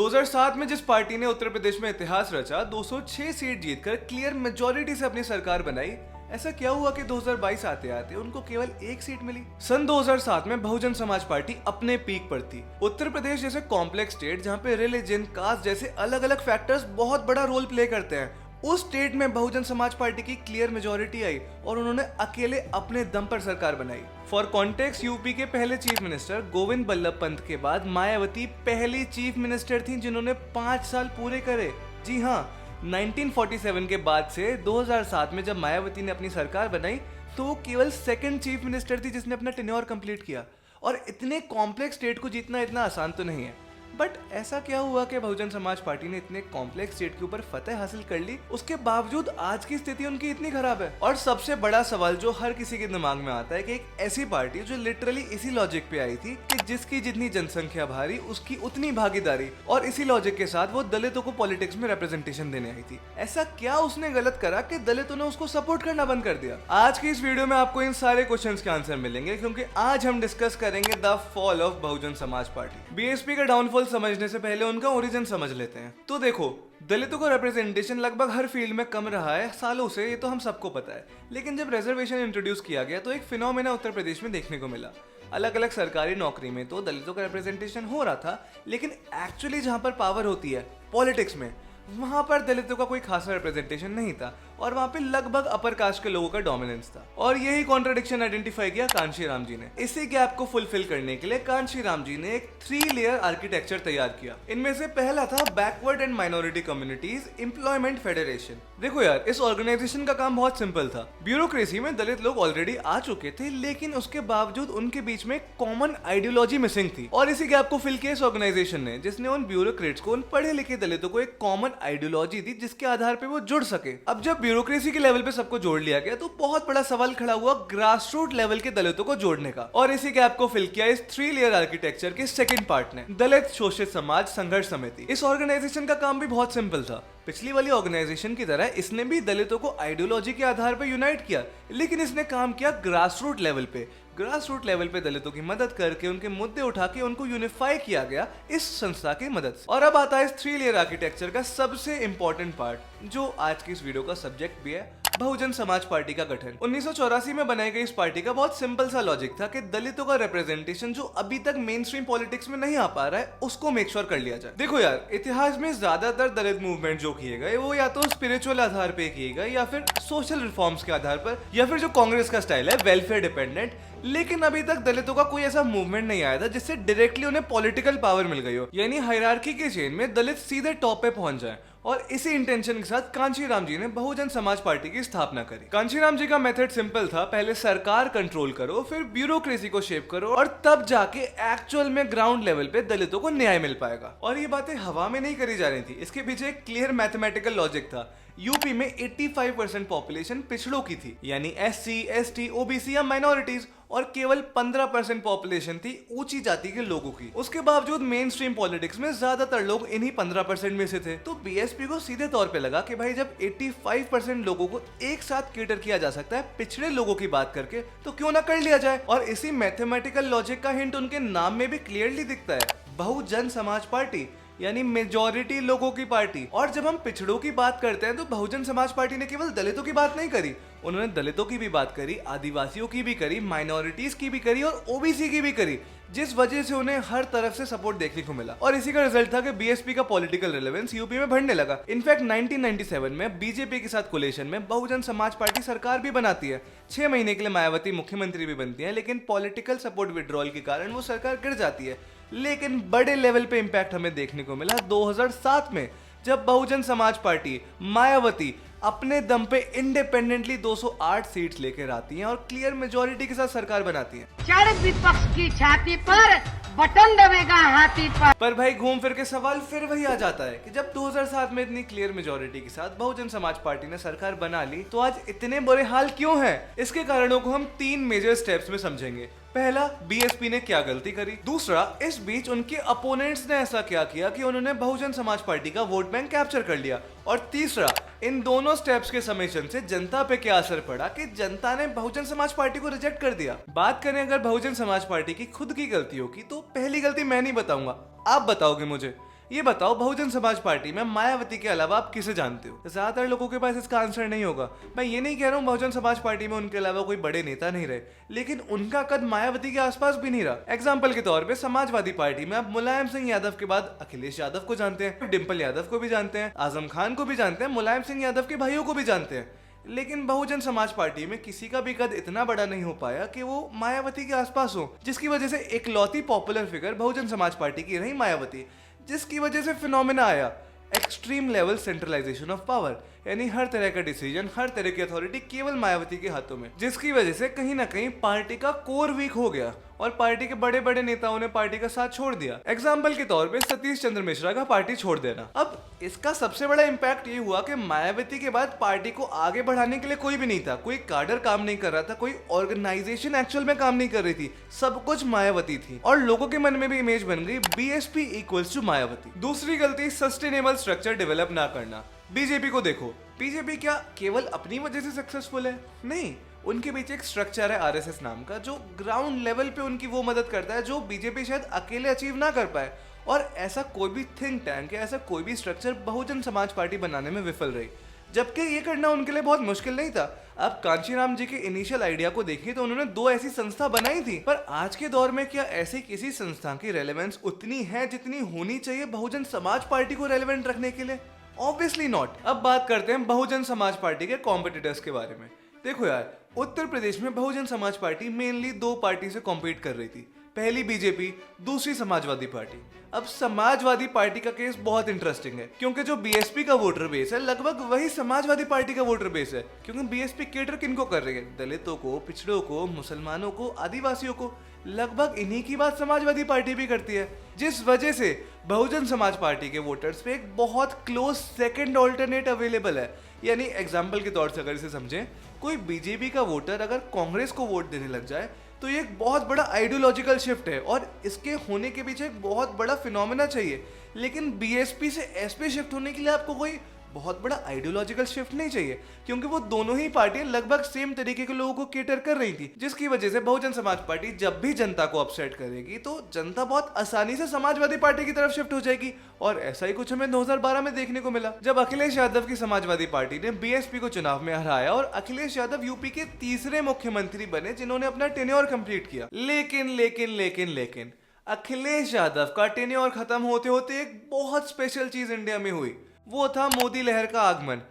2007 में जिस पार्टी ने उत्तर प्रदेश में इतिहास रचा, 206 सीट जीतकर क्लियर मेजोरिटी से अपनी सरकार बनाई, ऐसा क्या हुआ कि 2022 आते आते उनको केवल एक सीट मिली। सन 2007 में बहुजन समाज पार्टी अपने पीक पर थी। उत्तर प्रदेश जैसे कॉम्प्लेक्स स्टेट जहाँ पे रिलीजन, कास्ट जैसे अलग अलग फैक्टर्स बहुत बड़ा रोल प्ले करते हैं, उस स्टेट में बहुजन समाज पार्टी की क्लियर मेजोरिटी आई और उन्होंने अकेले अपने दम पर सरकार बनाई। फॉर कॉन्टेक्स्ट, यूपी के पहले चीफ मिनिस्टर गोविंद बल्लभ पंत के बाद मायावती पहली चीफ मिनिस्टर थी जिन्होंने 5 साल पूरे करे। जी हाँ, 1947 के बाद से 2007 में जब मायावती ने अपनी सरकार बनाई तो वो केवल सेकंड चीफ मिनिस्टर थी जिसने अपना टेन्योर कंप्लीट किया। और इतने कॉम्प्लेक्स स्टेट को जीतना इतना आसान तो नहीं है, बट ऐसा क्या हुआ कि बहुजन समाज पार्टी ने इतने कॉम्प्लेक्स स्टेट के ऊपर फतेह हासिल कर ली, उसके बावजूद आज की स्थिति उनकी इतनी खराब है। और सबसे बड़ा सवाल जो हर किसी के दिमाग में आता है कि एक ऐसी पार्टी जो लिटरली इसी लॉजिक पे आई थी कि जिसकी जितनी जनसंख्या भारी उसकी उतनी भागीदारी, और इसी लॉजिक के साथ वो दलितों को पॉलिटिक्स में रिप्रेजेंटेशन देने आई थी, ऐसा क्या उसने गलत करा कि दलितों ने उसको सपोर्ट करना बंद कर दिया? आज की इस वीडियो में आपको इन सारे क्वेश्चंस के आंसर मिलेंगे, क्योंकि आज हम डिस्कस करेंगे the fall of Bahujan Samaj party. BSP का डाउनफॉल समझने से पहले उनका ओरिजिन समझ लेते हैं। तो देखो, दलितों का रिप्रेजेंटेशन लगभग हर फील्ड में कम रहा है सालों से, ये तो हम सबको पता है। लेकिन जब रिजर्वेशन इंट्रोड्यूस किया गया तो एक फिनोमेना उत्तर प्रदेश में देखने को मिला। अलग अलग सरकारी नौकरी में तो दलितों का रिप्रेजेंटेशन हो रहा था, लेकिन एक्चुअली जहां पर पावर होती है पॉलिटिक्स में, वहां पर दलितों का कोई खासा रिप्रेजेंटेशन नहीं था और वहां पे लगभग अपर कास्ट के लोगों का डोमिनेंस था। और यही कॉन्ट्रडिक्शन आइडेंटिफाई किया कांशीराम जी ने। इसी गैप को फुलफिल करने के लिए कांशीराम जी ने एक 3 लेयर आर्किटेक्चर तैयार किया। इनमें से पहला था backward and minority communities employment federation. देखो यार, इस ऑर्गेनाइजेशन का काम बहुत सिंपल था। ब्यूरोक्रेसी में दलित लोग ऑलरेडी आ चुके थे, लेकिन उसके बावजूद उनके बीच में कॉमन आइडियोलॉजी मिसिंग थी। और इसी गैप को फिल किया इस ऑर्गेनाइजेशन ने, जिसने उन ब्यूरोक्रेट्स को, उन पढ़े लिखे दलितों को एक कॉमन आइडियोलॉजी दी जिसके आधार पे वो जुड़ सके। अब जब ब्यूरोक्रेसी के लेवल पे सबको जोड़ लिया गया तो बहुत बड़ा सवाल खड़ा हुआ ग्रास रूट लेवल के दलितों को जोड़ने का। और इसी गैप को फिल किया इस 3 लेयर आर्किटेक्चर के सेकंड पार्ट ने, दलित शोषित समाज संघर्ष समिति। इस ऑर्गेनाइजेशन का काम भी बहुत सिंपल था। पिछली वाली ऑर्गेनाइजेशन की तरह इसने भी दलितों को आइडियोलॉजी के आधार पर यूनाइट किया, लेकिन इसने काम किया ग्रास रूट लेवल पे। ग्रास रूट लेवल पे दलितों की मदद करके, उनके मुद्दे उठा के उनको यूनिफाई किया गया इस संस्था की मदद से। और अब आता है इस 3 लेयर आर्किटेक्चर का सबसे इंपॉर्टेंट पार्ट, जो आज की इस वीडियो का सब्जेक्ट भी है, बहुजन समाज पार्टी का गठन। 1984 में बनाई गई इस पार्टी का बहुत सिंपल सा लॉजिक था कि दलितों का रिप्रेजेंटेशन जो अभी तक मेन स्ट्रीम पॉलिटिक्स में नहीं आ पा रहा है, उसको मेक श्योर कर लिया जाए। देखो यार, इतिहास में ज्यादातर दलित मूवमेंट जो किए गए वो या तो स्पिरिचुअल आधार पे किए गए, या फिर सोशल रिफॉर्म्स के आधार पर, या फिर जो कांग्रेस का स्टाइल है वेलफेयर डिपेंडेंट। लेकिन अभी तक दलितों का कोई ऐसा मूवमेंट नहीं आया था जिससे डायरेक्टली उन्हें पॉलिटिकल पावर मिल गई हो, यानी हायरार्की के चेन में दलित सीधे टॉप पे पहुंच जाए। और इसी इंटेंशन के साथ कांशीराम जी ने बहुजन समाज पार्टी की स्थापना करी। कांशीराम जी का मेथड सिंपल था, पहले सरकार कंट्रोल करो, फिर ब्यूरोक्रेसी को शेप करो, और तब जाके एक्चुअल में ग्राउंड लेवल पे दलितों को न्याय मिल पाएगा। और ये बातें हवा में नहीं करी जा रही थी, इसके पीछे एक क्लियर मैथमेटिकल लॉजिक था। यूपी में 85% पॉपुलेशन पिछड़ों की थी, यानी SC, ST, OBC या माइनॉरिटीज, और केवल 15% पॉपुलेशन थी ऊंची जाति के लोगों की। उसके बावजूद मेन स्ट्रीम पॉलिटिक्स में ज्यादातर लोग इन्हीं 15% में से थे। तो बीएसपी को सीधे तौर पे लगा कि भाई जब 85% लोगों को एक साथ केटर किया जा सकता है पिछड़े लोगों की बात करके, तो क्यों ना कर लिया जाए। और इसी मैथमेटिकल लॉजिक का हिंट उनके नाम में भी क्लियरली दिखता है, बहुजन समाज पार्टी, यानी मेजॉरिटी लोगों की पार्टी। और जब हम पिछड़ों की बात करते हैं तो बहुजन समाज पार्टी ने केवल दलितों की बात नहीं करी, उन्होंने दलितों की भी बात करी, आदिवासियों की भी करी, माइनॉरिटीज की भी करी और ओबीसी की भी करी, जिस वजह से उन्हें हर तरफ से सपोर्ट देखने को मिला। और इसी का रिजल्ट था कि बीएसपी का पॉलिटिकल रिलेवेंस यूपी में बढ़ने लगा। इनफैक्ट 1997 में बीजेपी के साथ कोलेशन में बहुजन समाज पार्टी सरकार भी बनाती है। 6 महीने के लिए मायावती मुख्यमंत्री भी बनती है, लेकिन पॉलिटिकल सपोर्ट विड्रॉल के कारण वो सरकार गिर जाती है। लेकिन बड़े लेवल पे इंपैक्ट हमें देखने को मिला 2007 में, जब बहुजन समाज पार्टी मायावती अपने दम पे इंडिपेंडेंटली 208 सीट्स लेकर आती हैं और क्लियर मेजोरिटी के साथ सरकार बनाती हैं। चार विपक्ष की छाती पर बटन दबेगा हाथी पर भाई घूम फिर के सवाल फिर वही आ जाता है कि जब 2007 में इतनी क्लियर मेजोरिटी के साथ बहुजन समाज पार्टी ने सरकार बना ली, तो आज इतने बुरे हाल क्यों हैं? इसके कारणों को हम 3 मेजर स्टेप्स में समझेंगे। पहला, बीएसपी ने क्या गलती करी। दूसरा, इस बीच उनके अपोनेंट्स ने ऐसा क्या किया कि उन्होंने बहुजन समाज पार्टी का वोट बैंक कैप्चर कर लिया। और तीसरा, इन दोनों स्टेप्स के समेशन से जनता पे क्या असर पड़ा कि जनता ने बहुजन समाज पार्टी को रिजेक्ट कर दिया। बात करें अगर बहुजन समाज पार्टी की खुद की गलतियों की, तो पहली गलती मैं नहीं बताऊंगा, आप बताओगे मुझे। ये बताओ बहुजन समाज पार्टी में मायावती के अलावा आप किसे जानते हो? ज्यादातर लोगों के पास इसका आंसर नहीं होगा। मैं ये नहीं कह रहा हूँ बहुजन समाज पार्टी में उनके अलावा कोई बड़े नेता नहीं रहे, लेकिन उनका कद मायावती के आसपास भी नहीं रहा। एग्जाम्पल के तौर पे समाजवादी पार्टी में आप मुलायम सिंह यादव के बाद अखिलेश यादव को जानते हैं, डिम्पल यादव को भी जानते हैं, आजम खान को भी जानते हैं, मुलायम सिंह यादव के भाइयों को भी जानते हैं। लेकिन बहुजन समाज पार्टी में किसी का भी कद इतना बड़ा नहीं हो पाया कि वो मायावती के आसपास हो, जिसकी वजह से इकलौती popular figure Bahujan Samaj party की रही मायावती, जिसकी वजह से फिनोमेना आया extreme level centralisation of power, यानी हर तरह का डिसीजन, हर तरह की अथॉरिटी केवल मायावती के हाथों में, जिसकी वजह से कहीं ना कहीं पार्टी का कोर वीक हो गया और पार्टी के बड़े बड़े नेताओं ने पार्टी का साथ छोड़ दिया। एग्जाम्पल के तौर पे सतीश चंद्र मिश्रा का पार्टी छोड़ देना। अब इसका सबसे बड़ा इम्पैक्ट ये हुआ कि मायावती के बाद पार्टी को आगे बढ़ाने के लिए कोई भी नहीं था, कोई काडर काम नहीं कर रहा था, कोई ऑर्गेनाइजेशन एक्चुअल में काम नहीं कर रही थी, सब कुछ मायावती थी और लोगों के मन में भी इमेज बन गई बीएसपी इक्वल्स टू मायावती। दूसरी गलती, सस्टेनेबल स्ट्रक्चर डेवलप ना करना। बीजेपी को देखो, बीजेपी क्या केवल अपनी वजह से सक्सेसफुल है? नहीं, उनके पीछे एक स्ट्रक्चर है आरएसएस नाम का, जो ग्राउंड लेवल पे उनकी वो मदद करता है जो बीजेपी शायद अकेले अचीव ना कर पाए। और ऐसा कोई भी थिंक टैंक या ऐसा कोई भी स्ट्रक्चर बहुजन समाज पार्टी बनाने में विफल रही, जबकि ये करना उनके लिए बहुत मुश्किल नहीं था। आप कांचीराम जी के इनिशियल आइडिया को देखिए तो उन्होंने 2 ऐसी संस्था बनाई थी, पर आज के दौर में क्या ऐसी किसी संस्था की रेलेवेंस उतनी है जितनी होनी चाहिए बहुजन समाज पार्टी को रेलेवेंट रखने के लिए? Obviously not. अब बात करते हैं बहुजन समाज पार्टी के कॉम्पिटिटर्स के बारे में। देखो यार, उत्तर प्रदेश में Bahujan Samaj party mainly 2 party से कॉम्पीट कर रही थी, पहली बीजेपी, दूसरी समाजवादी पार्टी। अब समाजवादी पार्टी का केस बहुत इंटरेस्टिंग है, क्योंकि जो बीएसपी का वोटर बेस है लगभग वही समाजवादी पार्टी का वोटर बेस है। क्योंकि बीएसपी केटर किनको कर रही है? दलितों को, पिछड़ों को, मुसलमानों को, आदिवासियों को। लगभग इन्हीं की बात समाजवादी पार्टी भी करती है, जिस वजह से बहुजन समाज पार्टी के वोटर्स पे एक बहुत क्लोज सेकंड ऑल्टरनेट अवेलेबल है। यानी एग्जाम्पल के तौर से अगर इसे समझें, कोई बीजेपी का वोटर अगर कांग्रेस को वोट देने लग जाए तो ये एक बहुत बड़ा आइडियोलॉजिकल शिफ्ट है और इसके होने के पीछे एक बहुत बड़ा फिनोमेना चाहिए। लेकिन बीएसपी से एसपी शिफ्ट होने के लिए आपको कोई बहुत बड़ा आइडियोलॉजिकल शिफ्ट नहीं चाहिए, क्योंकि वो दोनों ही पार्टियां लगभग सेम तरीके के लोगों को केटर कर रही थी, जिसकी वजह से बहुजन समाज पार्टी जब भी जनता को अपसेट करेगी तो जनता बहुत आसानी से समाजवादी पार्टी की तरफ शिफ्ट हो जाएगी। और ऐसा ही कुछ हमें 2012 में देखने को मिला, जब अखिलेश यादव की समाजवादी पार्टी ने बीएसपी को चुनाव में हराया और अखिलेश यादव यूपी के तीसरे मुख्यमंत्री बने जिन्होंने अपना टेन्योर कंप्लीट किया। लेकिन अखिलेश यादव का टेन्योर खत्म होते होते एक बहुत स्पेशल चीज इंडिया में हुई, वो था मोदी लहर का आगमन।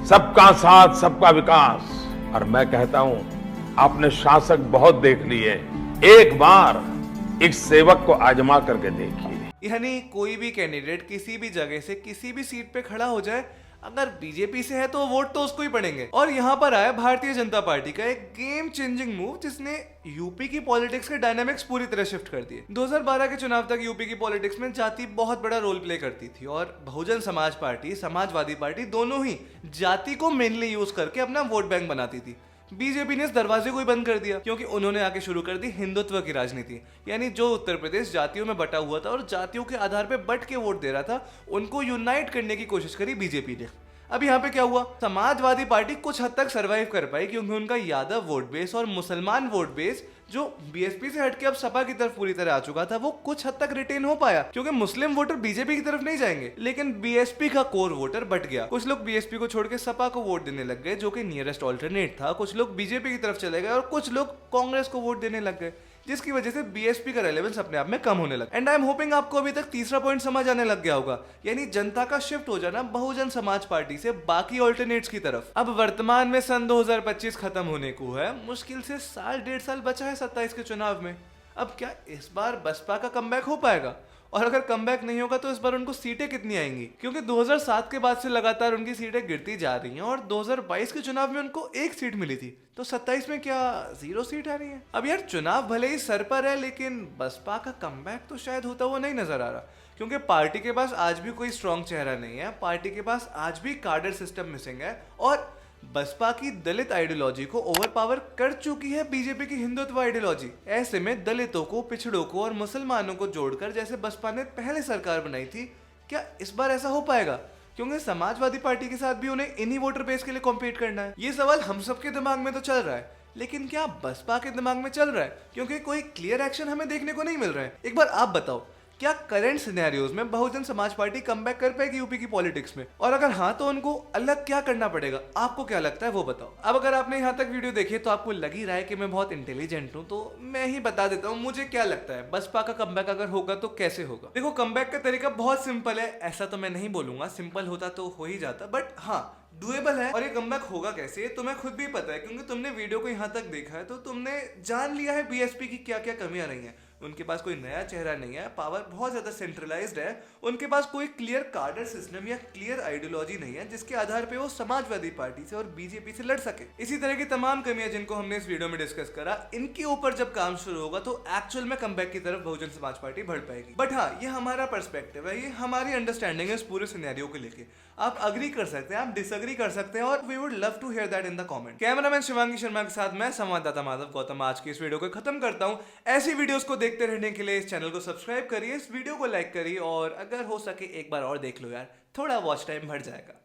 सबका साथ, सबका विकास। और मैं कहता हूं, आपने शासक बहुत देख लिए, एक बार एक सेवक को आजमा करके देखिए। यानी कोई भी कैंडिडेट किसी भी जगह से किसी भी सीट पे खड़ा हो जाए, अगर बीजेपी से है तो वोट तो उसको ही पड़ेंगे। और यहाँ पर आया भारतीय जनता पार्टी का एक गेम चेंजिंग मूव, जिसने यूपी की पॉलिटिक्स के डायनामिक्स पूरी तरह शिफ्ट कर दिए। 2012 के चुनाव तक यूपी की पॉलिटिक्स में जाति बहुत बड़ा रोल प्ले करती थी और बहुजन समाज पार्टी, समाजवादी पार्टी दोनों ही जाति को मेनली यूज करके अपना वोट बैंक बनाती थी। बीजेपी ने इस दरवाजे को ही बंद कर दिया, क्योंकि उन्होंने आके शुरू कर दी हिंदुत्व की राजनीति। यानी जो उत्तर प्रदेश जातियों में बटा हुआ था और जातियों के आधार पे बट के वोट दे रहा था, उनको यूनाइट करने की कोशिश करी बीजेपी ने। अब यहाँ पे क्या हुआ? समाजवादी पार्टी कुछ हद तक सरवाइव कर पाई, क्योंकि उनका यादव वोट बेस और मुसलमान वोट बेस जो बीएसपी से हटके अब सपा की तरफ पूरी तरह आ चुका था, वो कुछ हद तक रिटेन हो पाया, क्योंकि मुस्लिम वोटर बीजेपी की तरफ नहीं जाएंगे। लेकिन बीएसपी का कोर वोटर बट गया। कुछ लोग बीएसपी को छोड़ के सपा को वोट देने लग गए, जो कि नियरेस्ट ऑल्टरनेट था। कुछ लोग बीजेपी की तरफ चले गए और कुछ लोग कांग्रेस को वोट देने लग गए, जिसकी वजह से बीएसपी का रेलेवेंस अपने आप में कम होने लगा। एंड आई एम होपिंग आपको अभी तक तीसरा पॉइंट समझ आने लग गया होगा, यानी जनता का शिफ्ट हो जाना बहुजन समाज पार्टी से बाकी ऑल्टरनेट्स की तरफ। अब वर्तमान में सन 2025 खत्म होने को है, मुश्किल से 1.5 साल बचा है 27 के चुनाव में। अब क्या इस बार बसपा का कमबैक हो पाएगा? और अगर कमबैक नहीं होगा तो इस बार उनको सीटें कितनी आएंगी? क्योंकि 2007 के बाद से लगातार उनकी सीटें गिरती जा रही हैं और 2022 के चुनाव में उनको 1 सीट मिली थी, तो 27 में क्या 0 सीट आ रही है? अब यार, चुनाव भले ही सर पर है, लेकिन बसपा का कमबैक तो शायद होता हुआ नहीं नजर आ रहा, क्योंकि पार्टी के पास आज भी कोई स्ट्रॉन्ग चेहरा नहीं है। पार्टी के पास आज भी कार्डर सिस्टम मिसिंग है और बसपा की दलित आइडियोलॉजी को ओवरपावर कर चुकी है बीजेपी की हिंदुत्व आइडियोलॉजी। ऐसे में दलितों को, पिछड़ों को और मुसलमानों को जोड़कर जैसे बसपा ने पहले सरकार बनाई थी, क्या इस बार ऐसा हो पाएगा? क्योंकि समाजवादी पार्टी के साथ भी उन्हें इन्हीं वोटर बेस के लिए कॉम्पीट करना है। ये सवाल हम सबके दिमाग में तो चल रहा है, लेकिन क्या बसपा के दिमाग में चल रहा है? क्योंकि कोई क्लियर एक्शन हमें देखने को नहीं मिल रहा है। एक बार आप बताओ, क्या करंट सिनेरियोज में बहुजन समाज पार्टी कमबैक कर पाएगी यूपी की पॉलिटिक्स में, और अगर हाँ तो उनको अलग क्या करना पड़ेगा, आपको क्या लगता है वो बताओ। अब अगर आपने यहाँ तक वीडियो देखी तो आपको लग ही रहा है कि मैं बहुत इंटेलिजेंट हूँ, तो मैं ही बता देता हूँ मुझे क्या लगता है बसपा का कमबैक अगर होगा तो कैसे होगा। देखो, कमबैक का तरीका बहुत सिंपल है, ऐसा तो मैं नहीं बोलूंगा सिंपल होता तो हो ही जाता, बट हाँ डुएबल है। और ये कमबैक होगा कैसे तुम्हें खुद भी पता है, क्योंकि तुमने वीडियो को यहाँ तक देखा है तो तुमने जान लिया है बीएसपी की क्या क्या कमियां रही हैं। उनके पास कोई नया चेहरा नहीं है, पावर बहुत ज्यादा सेंट्रलाइज्ड है, उनके पास कोई क्लियर कार्डर सिस्टम या क्लियर आइडियोलॉजी नहीं है जिसके आधार पे वो समाजवादी पार्टी से और बीजेपी से लड़ सके। इसी तरह की तमाम कमियां जिनको हमने इस वीडियो में डिस्कस करा, इनके ऊपर जब काम शुरू होगा तो एक्चुअल में कमबैक की तरफ बहुजन समाज पार्टी बढ़ पाएगी। बट हाँ, ये हमारा पर्सपेक्टिव है, ये हमारी अंडरस्टैंडिंग है इस पूरे सिनेरियो को लेके। आप अग्री कर सकते हैं, आप डिसअग्री कर सकते हैं, और we would love to hear that in the comment. Cameraman Shivangi Sharma के साथ मैं संवाददाता माधव गौतम आज की इस वीडियो को खत्म करता हूं। ऐसी वीडियोस को देखते रहने के लिए इस चैनल को सब्सक्राइब करिए, इस वीडियो को लाइक करिए, और अगर हो सके एक बार और देख लो यार, थोड़ा वॉच टाइम बढ़ जाएगा।